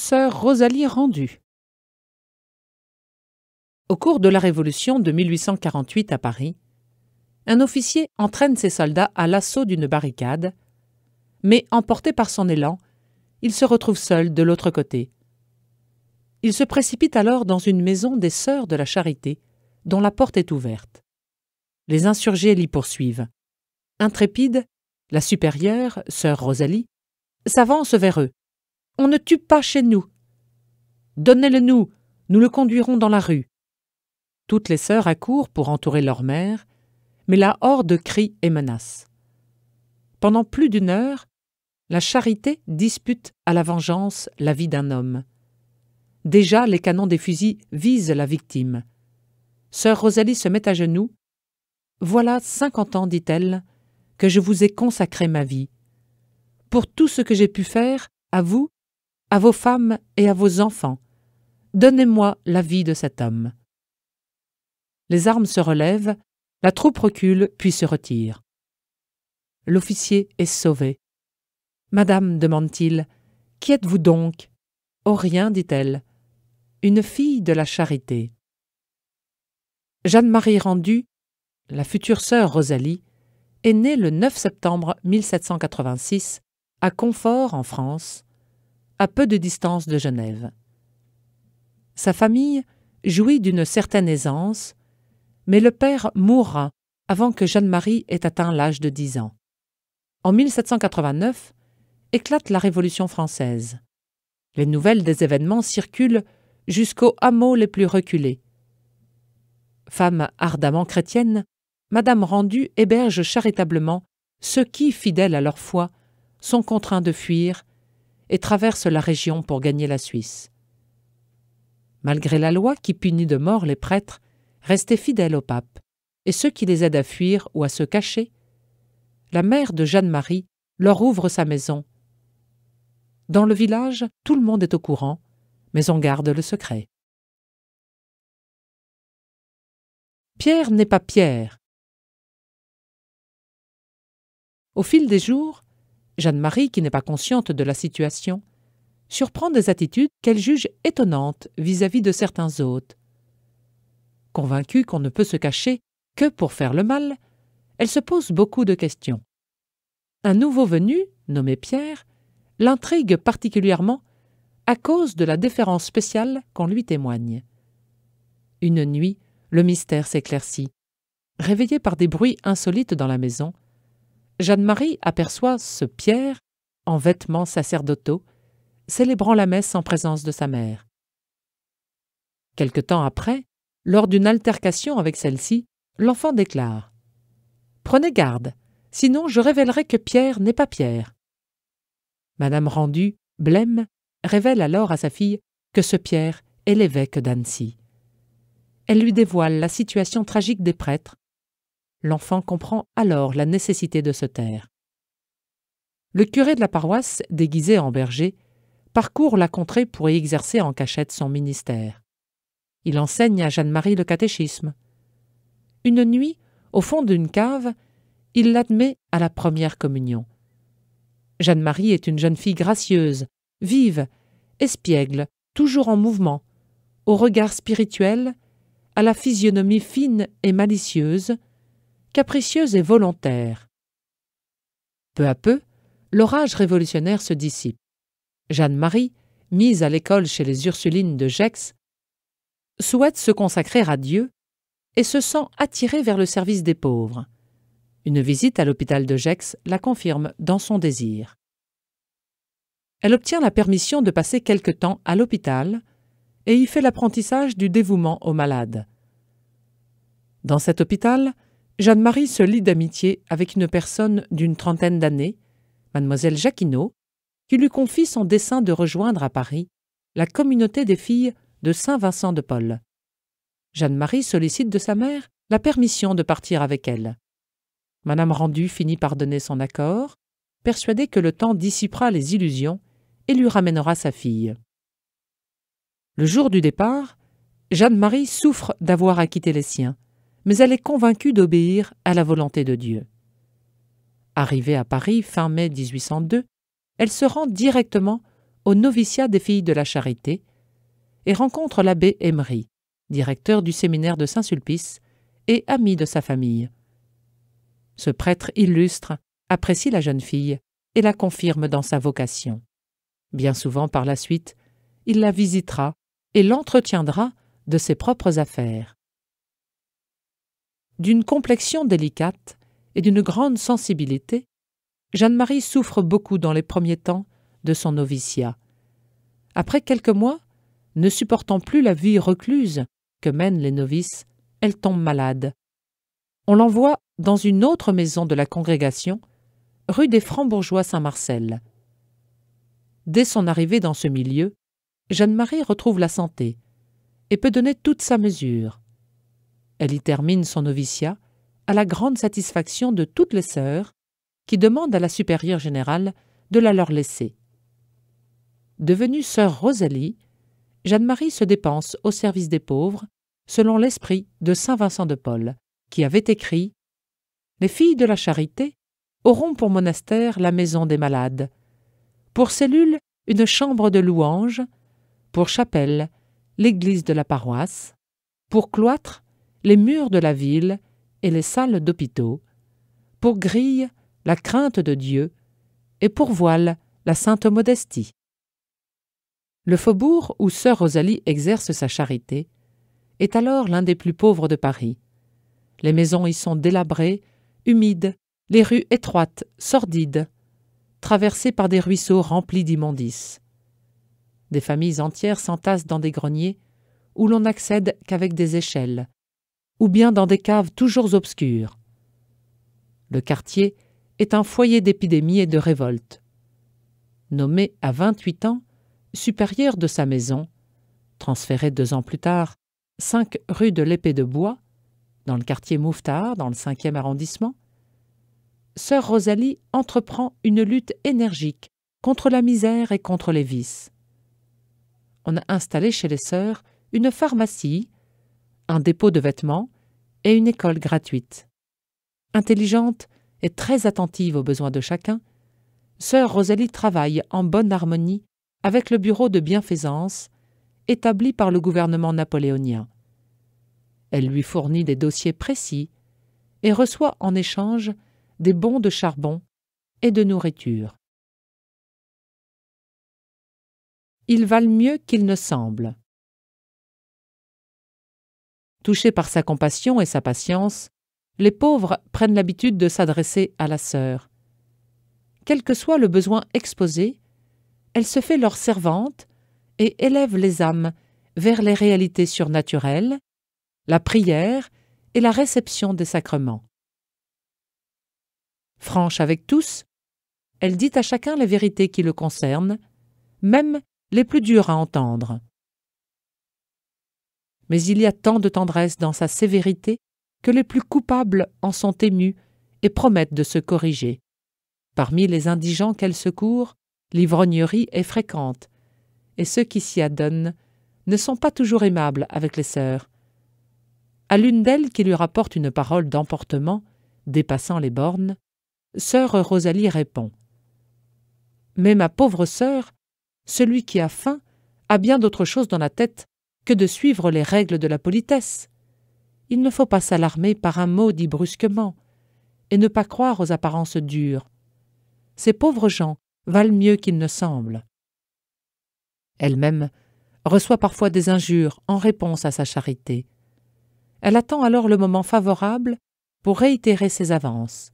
Sœur Rosalie Rendu. Au cours de la Révolution de 1848 à Paris, un officier entraîne ses soldats à l'assaut d'une barricade, mais emporté par son élan, il se retrouve seul de l'autre côté. Il se précipite alors dans une maison des Sœurs de la Charité, dont la porte est ouverte. Les insurgés l'y poursuivent. Intrépide, la supérieure, Sœur Rosalie, s'avance vers eux. « On ne tue pas chez nous. Donnez-le-nous, nous le conduirons dans la rue. » Toutes les sœurs accourent pour entourer leur mère, mais la horde crie et menace. Pendant plus d'une heure, la Charité dispute à la vengeance la vie d'un homme. Déjà, les canons des fusils visent la victime. Sœur Rosalie se met à genoux. « Voilà 50 ans, dit-elle, que je vous ai consacré ma vie. Pour tout ce que j'ai pu faire, à vous, à vos femmes et à vos enfants, donnez-moi la vie de cet homme. » Les armes se relèvent, la troupe recule puis se retire. L'officier est sauvé. « Madame, demande-t-il, qui êtes-vous donc ?»« Oh, rien, dit-elle. Une fille de la Charité. » Jeanne-Marie Rendu, la future sœur Rosalie, est née le 9 septembre 1786 à Confort, en France, à peu de distance de Genève. Sa famille jouit d'une certaine aisance, mais le père mourra avant que Jeanne-Marie ait atteint l'âge de 10 ans. En 1789, éclate la Révolution française. Les nouvelles des événements circulent jusqu'aux hameaux les plus reculés. Femme ardemment chrétienne, Madame Rendu héberge charitablement ceux qui, fidèles à leur foi, sont contraints de fuir et traversent la région pour gagner la Suisse. Malgré la loi qui punit de mort les prêtres restés fidèles au pape et ceux qui les aident à fuir ou à se cacher, la mère de Jeanne-Marie leur ouvre sa maison. Dans le village, tout le monde est au courant, mais on garde le secret. Pierre n'est pas Pierre. Au fil des jours, Jeanne-Marie, qui n'est pas consciente de la situation, surprend des attitudes qu'elle juge étonnantes vis-à-vis de certains hôtes. Convaincue qu'on ne peut se cacher que pour faire le mal, elle se pose beaucoup de questions. Un nouveau venu, nommé Pierre, l'intrigue particulièrement à cause de la déférence spéciale qu'on lui témoigne. Une nuit, le mystère s'éclaircit. Réveillée par des bruits insolites dans la maison, Jeanne-Marie aperçoit ce Pierre, en vêtements sacerdotaux, célébrant la messe en présence de sa mère. Quelque temps après, lors d'une altercation avec celle-ci, l'enfant déclare « Prenez garde, sinon je révélerai que Pierre n'est pas Pierre. » Madame Rendu, blême, révèle alors à sa fille que ce Pierre est l'évêque d'Annecy. Elle lui dévoile la situation tragique des prêtres. L'enfant comprend alors la nécessité de se taire. Le curé de la paroisse, déguisé en berger, parcourt la contrée pour y exercer en cachette son ministère. Il enseigne à Jeanne-Marie le catéchisme. Une nuit, au fond d'une cave, il l'admet à la première communion. Jeanne-Marie est une jeune fille gracieuse, vive, espiègle, toujours en mouvement, au regard spirituel, à la physionomie fine et malicieuse, capricieuse et volontaire. Peu à peu, l'orage révolutionnaire se dissipe. Jeanne-Marie, mise à l'école chez les Ursulines de Gex, souhaite se consacrer à Dieu et se sent attirée vers le service des pauvres. Une visite à l'hôpital de Gex la confirme dans son désir. Elle obtient la permission de passer quelque temps à l'hôpital et y fait l'apprentissage du dévouement aux malades. Dans cet hôpital, Jeanne-Marie se lie d'amitié avec une personne d'une trentaine d'années, mademoiselle Jacquinot, qui lui confie son dessein de rejoindre à Paris la communauté des filles de Saint-Vincent de Paul. Jeanne-Marie sollicite de sa mère la permission de partir avec elle. Madame Rendu finit par donner son accord, persuadée que le temps dissipera les illusions et lui ramènera sa fille. Le jour du départ, Jeanne-Marie souffre d'avoir à quitter les siens, mais elle est convaincue d'obéir à la volonté de Dieu. Arrivée à Paris fin mai 1802, elle se rend directement au noviciat des filles de la Charité et rencontre l'abbé Emery, directeur du séminaire de Saint-Sulpice et ami de sa famille. Ce prêtre illustre apprécie la jeune fille et la confirme dans sa vocation. Bien souvent, par la suite, il la visitera et l'entretiendra de ses propres affaires. D'une complexion délicate et d'une grande sensibilité, Jeanne-Marie souffre beaucoup dans les premiers temps de son noviciat. Après quelques mois, ne supportant plus la vie recluse que mènent les novices, elle tombe malade. On l'envoie dans une autre maison de la congrégation, rue des Francs-Bourgeois Saint-Marcel. Dès son arrivée dans ce milieu, Jeanne-Marie retrouve la santé et peut donner toute sa mesure. Elle y termine son noviciat à la grande satisfaction de toutes les sœurs qui demandent à la supérieure générale de la leur laisser. Devenue sœur Rosalie, Jeanne-Marie se dépense au service des pauvres selon l'esprit de saint Vincent de Paul, qui avait écrit « Les filles de la Charité auront pour monastère la maison des malades, pour cellule une chambre de louange, pour chapelle l'église de la paroisse, pour cloître les murs de la ville et les salles d'hôpitaux, pour grille la crainte de Dieu et pour voile la sainte modestie. » Le faubourg où sœur Rosalie exerce sa charité est alors l'un des plus pauvres de Paris. Les maisons y sont délabrées, humides, les rues étroites, sordides, traversées par des ruisseaux remplis d'immondices. Des familles entières s'entassent dans des greniers où l'on n'accède qu'avec des échelles, ou bien dans des caves toujours obscures. Le quartier est un foyer d'épidémie et de révolte. Nommé à 28 ans, supérieur de sa maison, transféré 2 ans plus tard, 5 rue de l'Épée de Bois, dans le quartier Mouffetard, dans le 5e arrondissement, sœur Rosalie entreprend une lutte énergique contre la misère et contre les vices. On a installé chez les sœurs une pharmacie, un dépôt de vêtements et une école gratuite. Intelligente et très attentive aux besoins de chacun, sœur Rosalie travaille en bonne harmonie avec le bureau de bienfaisance établi par le gouvernement napoléonien. Elle lui fournit des dossiers précis et reçoit en échange des bons de charbon et de nourriture. Ils valent mieux qu'ils ne semblent. Touchés par sa compassion et sa patience, les pauvres prennent l'habitude de s'adresser à la sœur. Quel que soit le besoin exposé, elle se fait leur servante et élève les âmes vers les réalités surnaturelles, la prière et la réception des sacrements. Franche avec tous, elle dit à chacun les vérités qui le concernent, même les plus dures à entendre. Mais il y a tant de tendresse dans sa sévérité que les plus coupables en sont émus et promettent de se corriger. Parmi les indigents qu'elle secourt, l'ivrognerie est fréquente, et ceux qui s'y adonnent ne sont pas toujours aimables avec les sœurs. À l'une d'elles qui lui rapporte une parole d'emportement dépassant les bornes, sœur Rosalie répond « Mais ma pauvre sœur, celui qui a faim a bien d'autre chose dans la tête que de suivre les règles de la politesse. Il ne faut pas s'alarmer par un mot dit brusquement, et ne pas croire aux apparences dures. Ces pauvres gens valent mieux qu'ils ne semblent. » Elle-même reçoit parfois des injures en réponse à sa charité. Elle attend alors le moment favorable pour réitérer ses avances.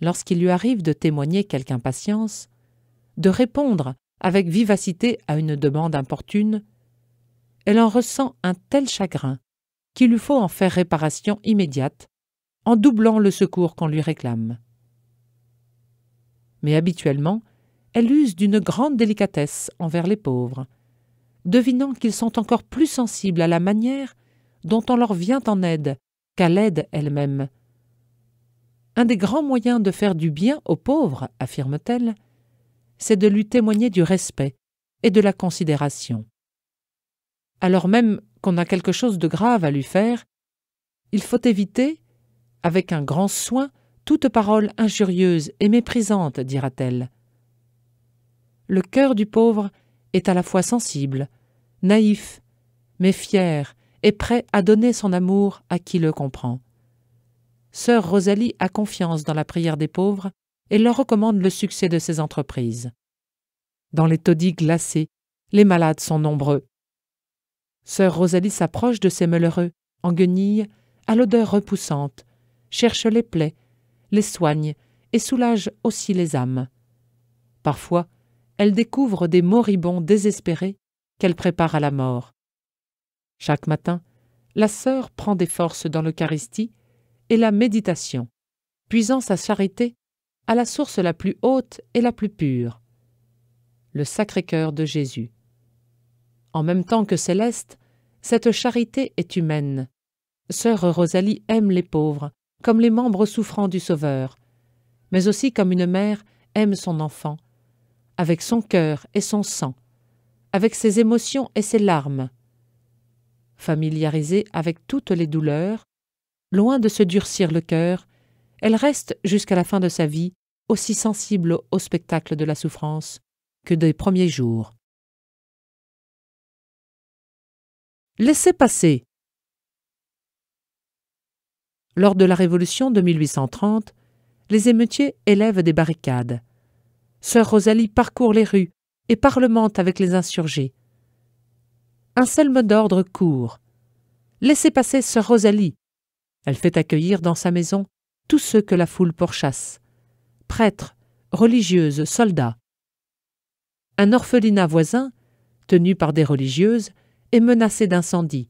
Lorsqu'il lui arrive de témoigner quelque impatience, de répondre avec vivacité à une demande importune, elle en ressent un tel chagrin qu'il lui faut en faire réparation immédiate en doublant le secours qu'on lui réclame. Mais habituellement, elle use d'une grande délicatesse envers les pauvres, devinant qu'ils sont encore plus sensibles à la manière dont on leur vient en aide qu'à l'aide elle-même. Un des grands moyens de faire du bien aux pauvres, affirme-t-elle, c'est de lui témoigner du respect et de la considération. Alors même qu'on a quelque chose de grave à lui faire, il faut éviter, avec un grand soin, toute parole injurieuse et méprisante, dira-t-elle. le cœur du pauvre est à la fois sensible, naïf, mais fier et prêt à donner son amour à qui le comprend. Sœur Rosalie a confiance dans la prière des pauvres et leur recommande le succès de ses entreprises. Dans les taudis glacés, les malades sont nombreux. Sœur Rosalie s'approche de ces malheureux, en guenilles, à l'odeur repoussante, cherche les plaies, les soigne et soulage aussi les âmes. Parfois, elle découvre des moribonds désespérés qu'elle prépare à la mort. Chaque matin, la sœur prend des forces dans l'Eucharistie et la méditation, puisant sa charité à la source la plus haute et la plus pure, le Sacré-Cœur de Jésus. En même temps que céleste, cette charité est humaine. Sœur Rosalie aime les pauvres, comme les membres souffrants du Sauveur, mais aussi comme une mère aime son enfant, avec son cœur et son sang, avec ses émotions et ses larmes. Familiarisée avec toutes les douleurs, loin de se durcir le cœur, elle reste jusqu'à la fin de sa vie aussi sensible au spectacle de la souffrance que des premiers jours. Laissez passer. Lors de la Révolution de 1830, les émeutiers élèvent des barricades. Sœur Rosalie parcourt les rues et parlemente avec les insurgés. Un seul mot d'ordre court. « Laissez passer Sœur Rosalie !» Elle fait accueillir dans sa maison tous ceux que la foule pourchasse. Prêtres, religieuses, soldats. Un orphelinat voisin, tenu par des religieuses, est menacé d'incendie.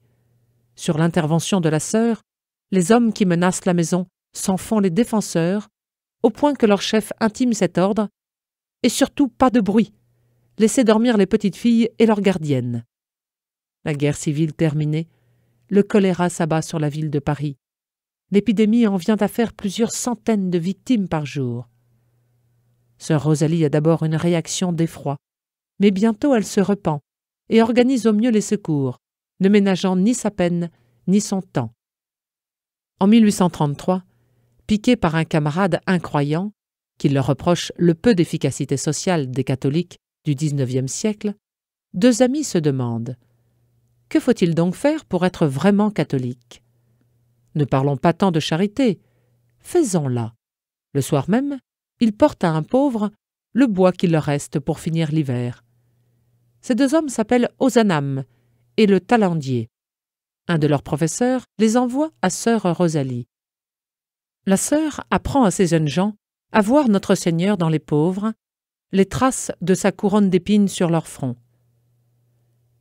Sur l'intervention de la sœur, les hommes qui menacent la maison s'en font les défenseurs, au point que leur chef intime cet ordre, et surtout pas de bruit, laissez dormir les petites filles et leurs gardiennes. La guerre civile terminée, le choléra s'abat sur la ville de Paris. L'épidémie en vient à faire plusieurs centaines de victimes par jour. Sœur Rosalie a d'abord une réaction d'effroi, mais bientôt elle se repent et organise au mieux les secours, ne ménageant ni sa peine ni son temps. En 1833, piquée par un camarade incroyant, qui leur reproche le peu d'efficacité sociale des catholiques du XIXe siècle, deux amis se demandent « Que faut-il donc faire pour être vraiment catholique ?» Ne parlons pas tant de charité, faisons-la. Le soir même, ils portent à un pauvre le bois qu'il leur reste pour finir l'hiver. Ces deux hommes s'appellent Ozanam et le Talandier. Un de leurs professeurs les envoie à Sœur Rosalie. La sœur apprend à ces jeunes gens à voir Notre Seigneur dans les pauvres, les traces de sa couronne d'épines sur leur front.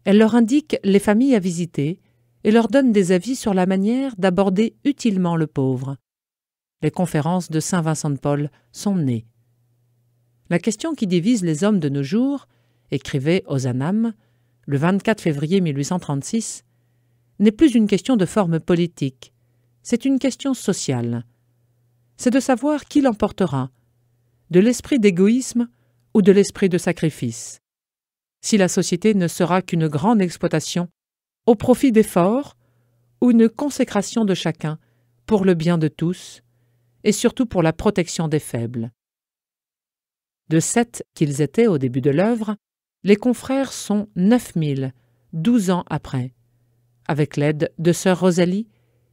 Elle leur indique les familles à visiter et leur donne des avis sur la manière d'aborder utilement le pauvre. Les conférences de saint Vincent de Paul sont nées. La question qui divise les hommes de nos jours, écrivait Ozanam, le 24 février 1836, n'est plus une question de forme politique, c'est une question sociale. C'est de savoir qui l'emportera, de l'esprit d'égoïsme ou de l'esprit de sacrifice. Si la société ne sera qu'une grande exploitation au profit des forts ou une consécration de chacun pour le bien de tous et surtout pour la protection des faibles. De 7 qu'ils étaient au début de l'œuvre, les confrères sont 9000, 12 ans après. Avec l'aide de Sœur Rosalie,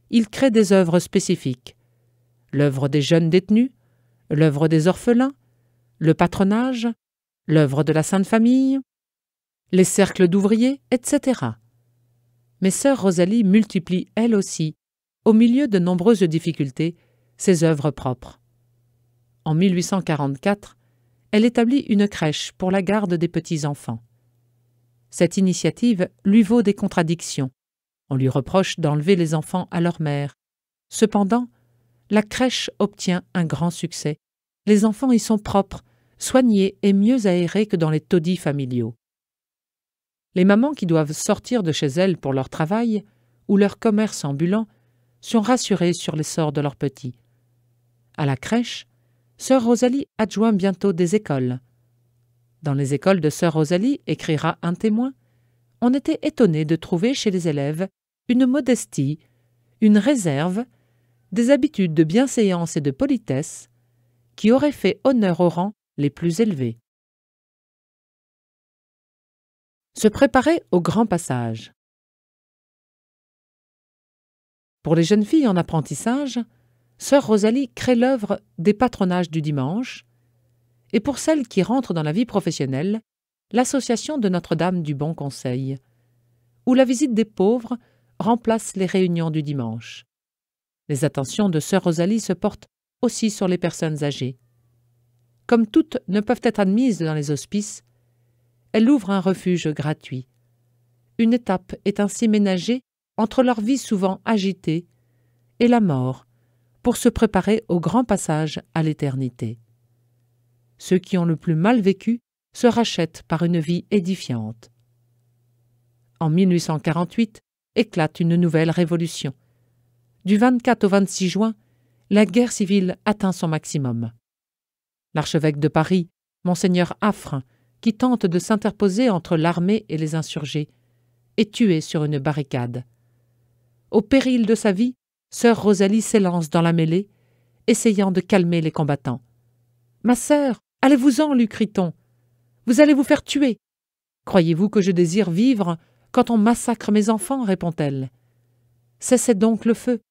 ils créent des œuvres spécifiques. L'œuvre des jeunes détenus, l'œuvre des orphelins, le patronage, l'œuvre de la Sainte Famille, les cercles d'ouvriers, etc. Mais Sœur Rosalie multiplie, elle aussi, au milieu de nombreuses difficultés, ses œuvres propres. En 1844, elle établit une crèche pour la garde des petits-enfants. Cette initiative lui vaut des contradictions. On lui reproche d'enlever les enfants à leur mère. Cependant, la crèche obtient un grand succès. Les enfants y sont propres, soignés et mieux aérés que dans les taudis familiaux. Les mamans qui doivent sortir de chez elles pour leur travail ou leur commerce ambulant sont rassurées sur les sorts de leurs petits. À la crèche, Sœur Rosalie adjoint bientôt des écoles. Dans les écoles de Sœur Rosalie, écrira un témoin, on était étonné de trouver chez les élèves une modestie, une réserve, des habitudes de bienséance et de politesse qui auraient fait honneur aux rangs les plus élevés. Se préparer au grand passage. Pour les jeunes filles en apprentissage, sœur Rosalie crée l'œuvre des patronages du dimanche, et pour celles qui rentrent dans la vie professionnelle, l'association de Notre-Dame du Bon Conseil, où la visite des pauvres remplace les réunions du dimanche. Les attentions de sœur Rosalie se portent aussi sur les personnes âgées. Comme toutes ne peuvent être admises dans les hospices, elle ouvre un refuge gratuit. Une étape est ainsi ménagée entre leur vie souvent agitée et la mort, pour se préparer au grand passage à l'éternité. Ceux qui ont le plus mal vécu se rachètent par une vie édifiante. En 1848 éclate une nouvelle révolution. Du 24 au 26 juin, la guerre civile atteint son maximum. L'archevêque de Paris, Monseigneur Affre, qui tente de s'interposer entre l'armée et les insurgés, est tué sur une barricade. Au péril de sa vie, sœur Rosalie s'élance dans la mêlée, essayant de calmer les combattants. « Ma sœur, allez-vous-en, lui crie-t-on. Vous allez vous faire tuer. Croyez-vous que je désire vivre quand on massacre mes enfants ?» répond-elle. « Cessez donc le feu.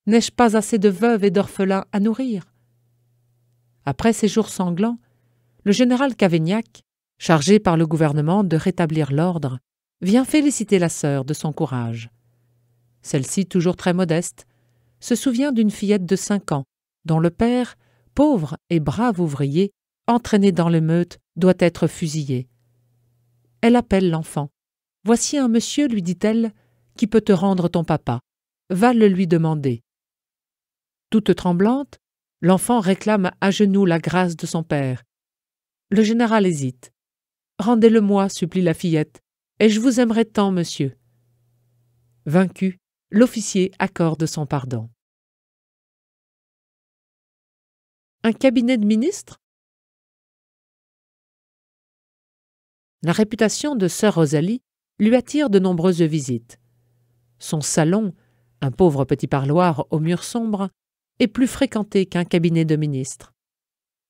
N'ai-je pas assez de veuves et d'orphelins à nourrir ?» Après ces jours sanglants, le général Cavaignac, chargé par le gouvernement de rétablir l'ordre, vient féliciter la sœur de son courage. Celle-ci, toujours très modeste, se souvient d'une fillette de 5 ans, dont le père, pauvre et brave ouvrier, entraîné dans l'émeute, doit être fusillé. Elle appelle l'enfant. « Voici un monsieur, lui dit-elle, qui peut te rendre ton papa. Va le lui demander. » Toute tremblante, l'enfant réclame à genoux la grâce de son père. Le général hésite. « Rendez-le-moi, supplie la fillette, et je vous aimerai tant, monsieur. » Vaincu, l'officier accorde son pardon. Un cabinet de ministre? La réputation de sœur Rosalie lui attire de nombreuses visites. Son salon, un pauvre petit parloir aux murs sombres, est plus fréquenté qu'un cabinet de ministre.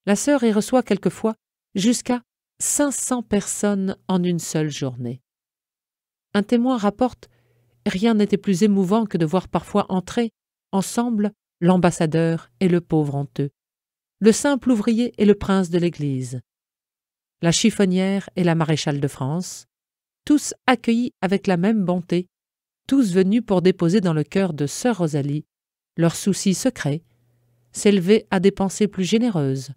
La sœur y reçoit quelquefois jusqu'à 500 personnes en une seule journée. Un témoin rapporte « Rien n'était plus émouvant que de voir parfois entrer, ensemble, l'ambassadeur et le pauvre honteux, le simple ouvrier et le prince de l'Église, la chiffonnière et la maréchale de France, tous accueillis avec la même bonté, tous venus pour déposer dans le cœur de sœur Rosalie leurs soucis secrets, s'élever à des pensées plus généreuses,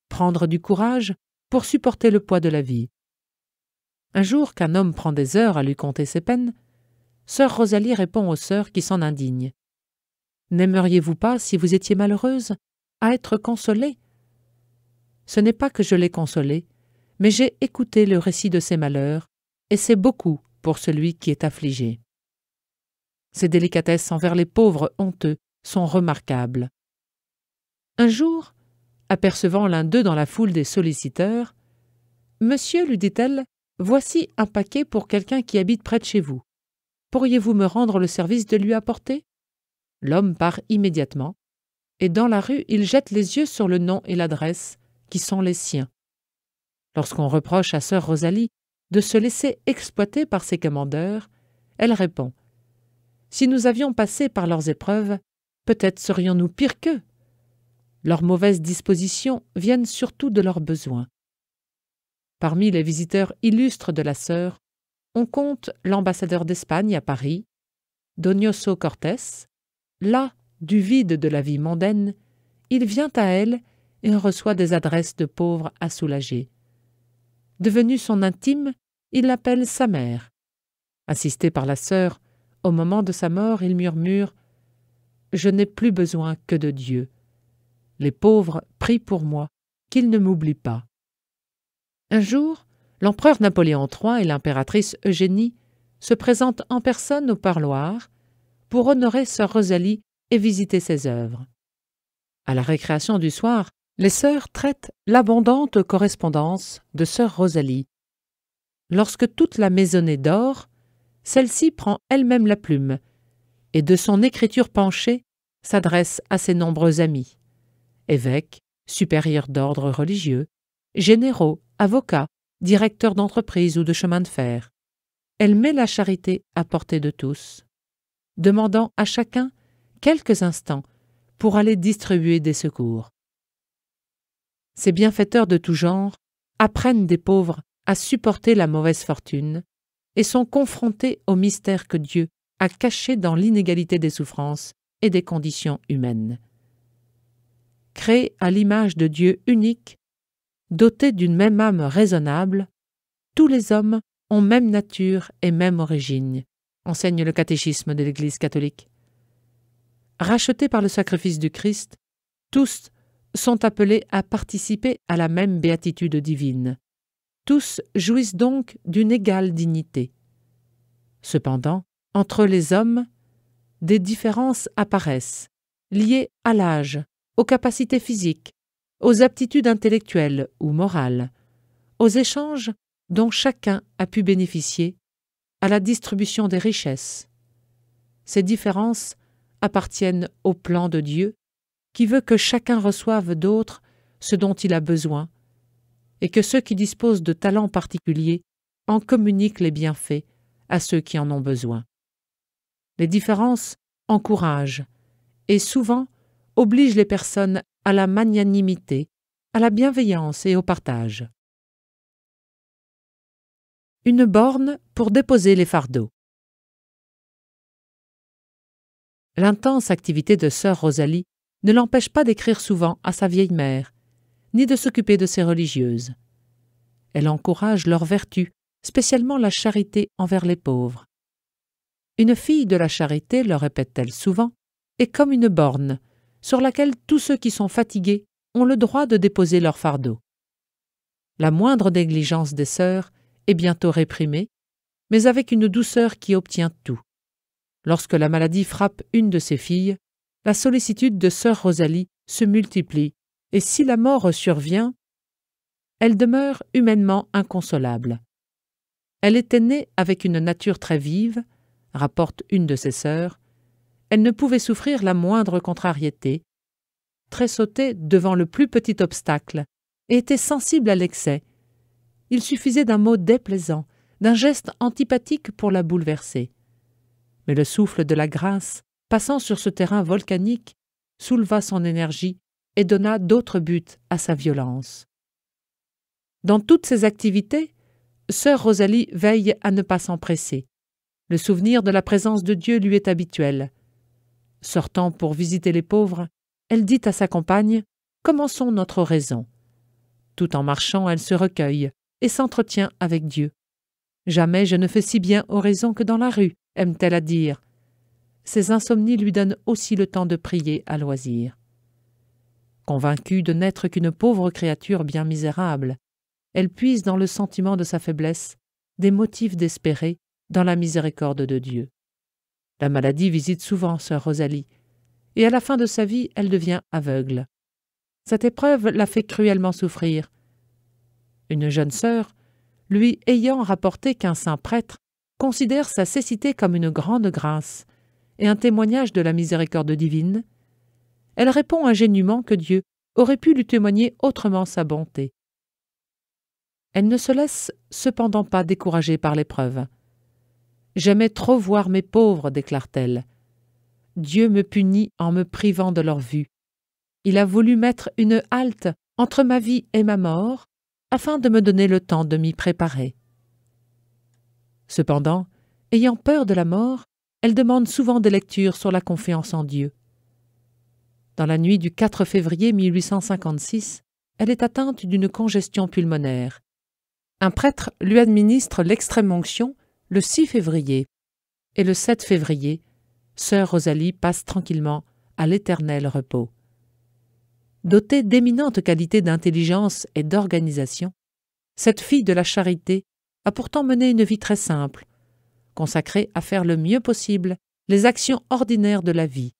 prendre du courage pour supporter le poids de la vie. Un jour qu'un homme prend des heures à lui conter ses peines, sœur Rosalie répond aux sœurs qui s'en indignent. « N'aimeriez-vous pas, si vous étiez malheureuse, à être consolée ? Ce n'est pas que je l'ai consolée, mais j'ai écouté le récit de ses malheurs, et c'est beaucoup pour celui qui est affligé. » Ses délicatesses envers les pauvres honteux sont remarquables. Un jour, apercevant l'un d'eux dans la foule des solliciteurs, « Monsieur, lui dit-elle, voici un paquet pour quelqu'un qui habite près de chez vous. Pourriez-vous me rendre le service de lui apporter ?» L'homme part immédiatement, et dans la rue, il jette les yeux sur le nom et l'adresse, qui sont les siens. Lorsqu'on reproche à sœur Rosalie de se laisser exploiter par ses commandeurs, elle répond « Si nous avions passé par leurs épreuves, peut-être serions-nous pires qu'eux. Leurs mauvaises dispositions viennent surtout de leurs besoins. » Parmi les visiteurs illustres de la sœur, on compte l'ambassadeur d'Espagne à Paris, Donoso Cortés. Là, du vide de la vie mondaine, il vient à elle et reçoit des adresses de pauvres à soulager. Devenue son intime, il l'appelle sa mère. Assisté par la sœur, au moment de sa mort, il murmure « Je n'ai plus besoin que de Dieu. Les pauvres prient pour moi, qu'ils ne m'oublient pas. » Un jour, l'empereur Napoléon III et l'impératrice Eugénie se présentent en personne au parloir pour honorer sœur Rosalie et visiter ses œuvres. À la récréation du soir, les sœurs traitent l'abondante correspondance de sœur Rosalie. Lorsque toute la maisonnée dort, celle-ci prend elle-même la plume et de son écriture penchée s'adresse à ses nombreux amis, évêques, supérieurs d'ordre religieux, généraux, avocats, directeurs d'entreprise ou de chemin de fer. elle met la charité à portée de tous, demandant à chacun quelques instants pour aller distribuer des secours. Ces bienfaiteurs de tout genre apprennent des pauvres à supporter la mauvaise fortune et sont confrontés au mystère que Dieu a caché dans l'inégalité des souffrances et des conditions humaines. Créés à l'image de Dieu unique, dotés d'une même âme raisonnable, tous les hommes ont même nature et même origine, enseigne le catéchisme de l'Église catholique. Rachetés par le sacrifice du Christ, tous sont appelés à participer à la même béatitude divine. Tous jouissent donc d'une égale dignité. Cependant, entre les hommes, des différences apparaissent, liées à l'âge, aux capacités physiques, aux aptitudes intellectuelles ou morales, aux échanges dont chacun a pu bénéficier, à la distribution des richesses. Ces différences appartiennent au plan de Dieu, qui veut que chacun reçoive d'autres ce dont il a besoin, et que ceux qui disposent de talents particuliers en communiquent les bienfaits à ceux qui en ont besoin. Les différences encouragent et souvent obligent les personnes à la magnanimité, à la bienveillance et au partage. Une borne pour déposer les fardeaux. L'intense activité de sœur Rosalie ne l'empêche pas d'écrire souvent à sa vieille mère, ni de s'occuper de ses religieuses. Elle encourage leur vertu, spécialement la charité envers les pauvres. Une fille de la charité, leur répète-t-elle souvent, est comme une borne, sur laquelle tous ceux qui sont fatigués ont le droit de déposer leur fardeau. La moindre négligence des sœurs est bientôt réprimée, mais avec une douceur qui obtient tout. Lorsque la maladie frappe une de ses filles, la sollicitude de sœur Rosalie se multiplie, et si la mort survient, elle demeure humainement inconsolable. Elle était née avec une nature très vive, rapporte une de ses sœurs. Elle ne pouvait souffrir la moindre contrariété, tressautait devant le plus petit obstacle et était sensible à l'excès. Il suffisait d'un mot déplaisant, d'un geste antipathique pour la bouleverser. Mais le souffle de la grâce, passant sur ce terrain volcanique, souleva son énergie et donna d'autres buts à sa violence. Dans toutes ses activités, sœur Rosalie veille à ne pas s'empresser. Le souvenir de la présence de Dieu lui est habituel. Sortant pour visiter les pauvres, elle dit à sa compagne « Commençons notre oraison ». Tout en marchant, elle se recueille et s'entretient avec Dieu. « Jamais je ne fais si bien oraison que dans la rue », aime-t-elle à dire. Ses insomnies lui donnent aussi le temps de prier à loisir. Convaincue de n'être qu'une pauvre créature bien misérable, elle puise dans le sentiment de sa faiblesse des motifs d'espérer dans la miséricorde de Dieu. La maladie visite souvent sœur Rosalie, et à la fin de sa vie, elle devient aveugle. Cette épreuve la fait cruellement souffrir. Une jeune sœur, lui ayant rapporté qu'un saint prêtre considère sa cécité comme une grande grâce et un témoignage de la miséricorde divine, elle répond ingénument que Dieu aurait pu lui témoigner autrement sa bonté. Elle ne se laisse cependant pas décourager par l'épreuve. « J'aimais trop voir mes pauvres, déclare-t-elle. Dieu me punit en me privant de leur vue. Il a voulu mettre une halte entre ma vie et ma mort, afin de me donner le temps de m'y préparer. » Cependant, ayant peur de la mort, elle demande souvent des lectures sur la confiance en Dieu. Dans la nuit du 4 février 1856, elle est atteinte d'une congestion pulmonaire. Un prêtre lui administre l'extrême-onction le 6 février, et le 7 février, sœur Rosalie passe tranquillement à l'éternel repos. Dotée d'éminentes qualités d'intelligence et d'organisation, cette fille de la charité a pourtant mené une vie très simple, consacrée à faire le mieux possible les actions ordinaires de la vie.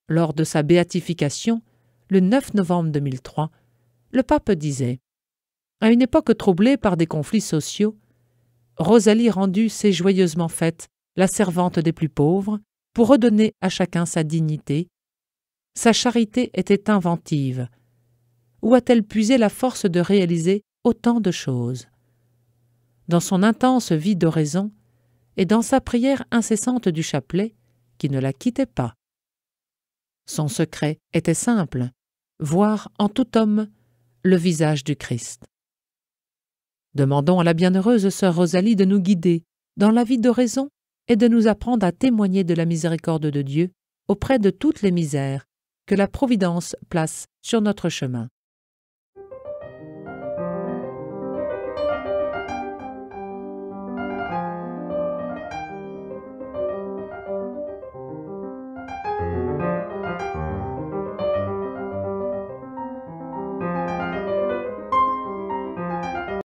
Lors de sa béatification, le 9 novembre 2003, le pape disait « À une époque troublée par des conflits sociaux, Rosalie rendue s'est joyeusement faite la servante des plus pauvres pour redonner à chacun sa dignité. Sa charité était inventive. Où a-t-elle puisé la force de réaliser autant de choses? dans son intense vie d'oraison et dans sa prière incessante du chapelet, qui ne la quittait pas. Son secret était simple, voir en tout homme le visage du Christ. Demandons à la bienheureuse sœur Rosalie de nous guider dans la vie d'oraison et de nous apprendre à témoigner de la miséricorde de Dieu auprès de toutes les misères que la Providence place sur notre chemin.